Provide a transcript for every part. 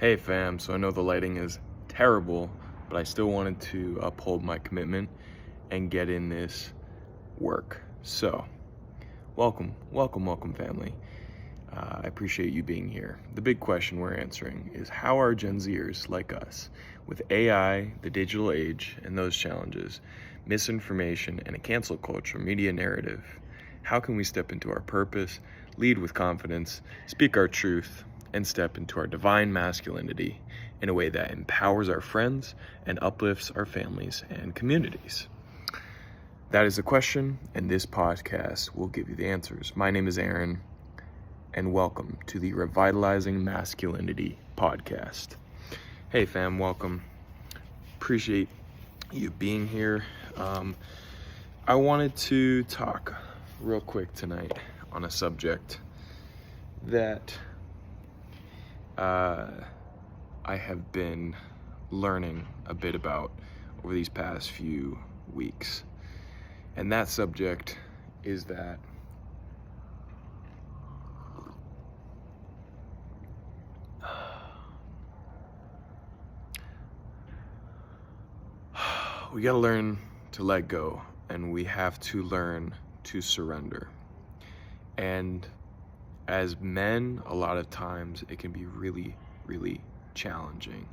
Hey fam, so I know the lighting is terrible, but I still wanted to uphold my commitment and get in this work. So, welcome family. I appreciate you being here. The big question we're answering is how are Gen Zers like us, with AI, the digital age, and those challenges, misinformation, and a cancel culture media narrative, how can we step into our purpose, lead with confidence, speak our truth, and step into our divine masculinity in a way that empowers our friends and uplifts our families and communities? That is the question, and this podcast will give you the answers. My name is Aaron, and welcome to the Revitalizing Masculinity podcast. Hey fam, welcome. Appreciate you being here. I wanted to talk real quick tonight on a subject that I have been learning a bit about over these past few weeks. And that subject is that we gotta learn to let go, and we have to learn to surrender. And as men, a lot of times it can be really, really challenging.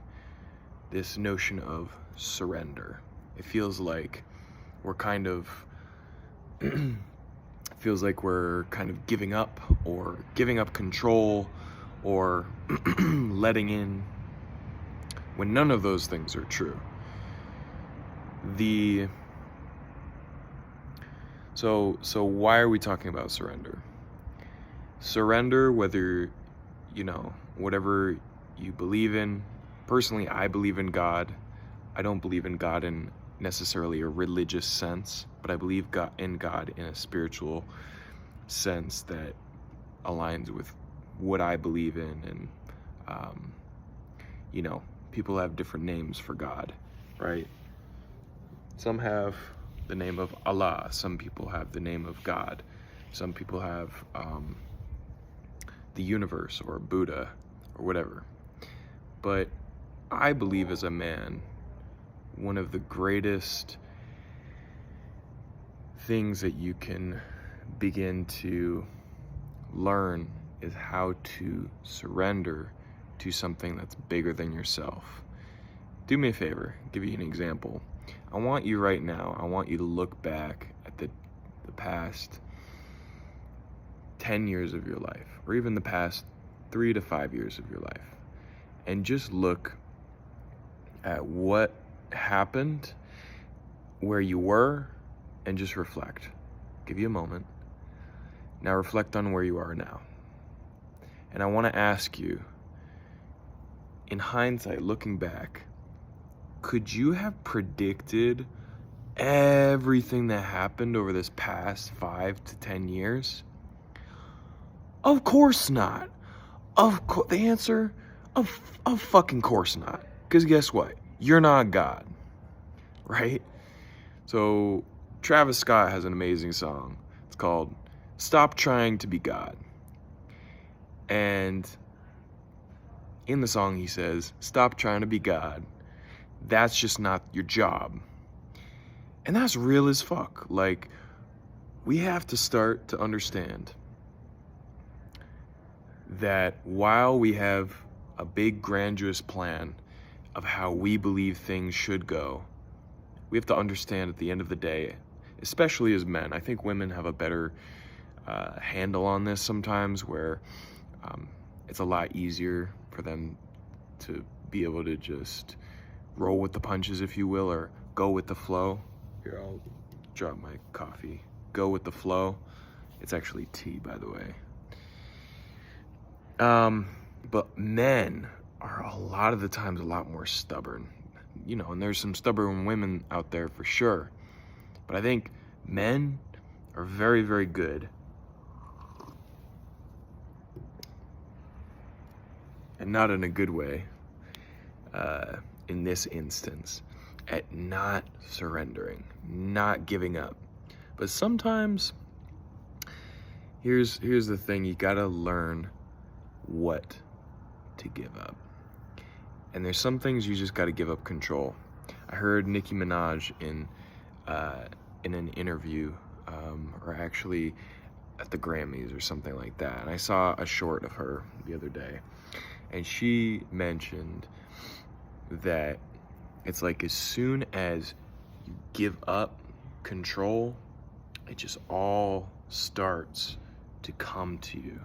This notion of surrender. It feels like we're kind of giving up control or letting in, when none of those things are true. So why are we talking about surrender? Surrender, whether, whatever you believe in. Personally, I believe in God. I don't believe in God in necessarily a religious sense, but I believe in God in a spiritual sense that aligns with what I believe in. And, people have different names for God, right? Some have the name of Allah. Some people have the name of God. Some people have the universe or Buddha or whatever. But I believe, as a man, one of the greatest things that you can begin to learn is how to surrender to something that's bigger than yourself. Do me a favor, I'll give you an example. I want you right now, I want you to look back at the past 10 years of your life, or even the past 3 to 5 years of your life, and just look at what happened, where you were, and just reflect. Give you a moment. Now reflect on where you are now. And I want to ask you, in hindsight, looking back, could you have predicted everything that happened over this past 5 to 10 years? Of course not. The answer, of fucking course not. Because guess what? You're not God, right? So Travis Scott has an amazing song. It's called Stop Trying to Be God. And in the song he says, stop trying to be God. That's just not your job. And that's real as fuck. Like, we have to start to understand that while we have a big grandiose plan of how we believe things should go, we have to understand at the end of the day, especially as men, I think women have a better handle on this sometimes, where it's a lot easier for them to be able to just roll with the punches, if you will, or go with the flow. Here, I'll drop my coffee. Go with the flow. It's actually tea, by the way. But men are a lot of the times a lot more stubborn, and there's some stubborn women out there for sure. But I think men are very, very good, and not in a good way, in this instance, at not surrendering, not giving up. But sometimes, here's the thing, you gotta learn what to give up. And there's some things you just got to give up control. I heard Nicki Minaj in an interview, or actually at the Grammys or something like that. And I saw a short of her the other day, and she mentioned that it's like as soon as you give up control, it just all starts to come to you.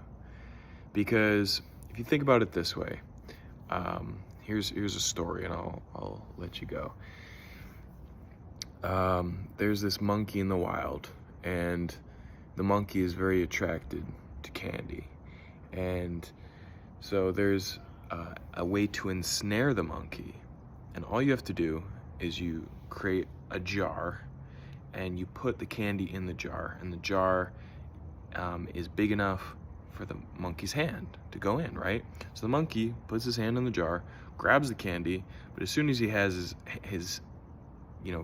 Because if you think about it this way, here's a story, and I'll let you go. There's this monkey in the wild, and the monkey is very attracted to candy. And so there's a way to ensnare the monkey. And all you have to do is you create a jar, and you put the candy in the jar, and the jar is big enough for the monkey's hand to go in, right? So the monkey puts his hand in the jar, grabs the candy, but as soon as he has his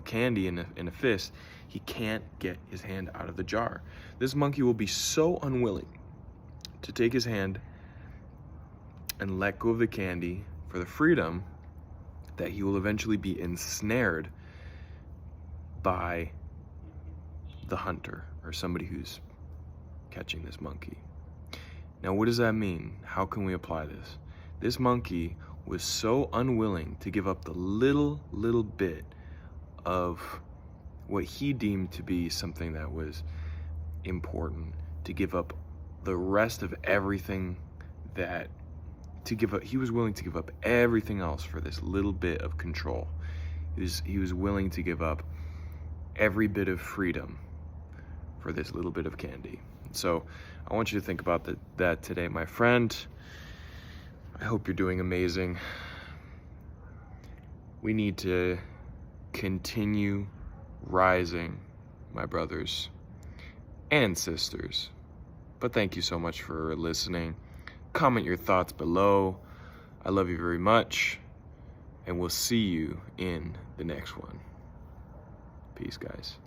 candy in a fist, he can't get his hand out of the jar. This monkey will be so unwilling to take his hand and let go of the candy for the freedom that he will eventually be ensnared by the hunter or somebody who's catching this monkey. Now, what does that mean? How can we apply this? This monkey was so unwilling to give up the little bit of what he deemed to be something that was important, to give up the rest of everything he was willing to give up everything else for this little bit of control. He was willing to give up every bit of freedom for this little bit of candy. So I want you to think about that today, my friend. I hope you're doing amazing. We need to continue rising, my brothers and sisters. But thank you so much for listening. Comment your thoughts below. I love you very much, and we'll see you in the next one. Peace, guys.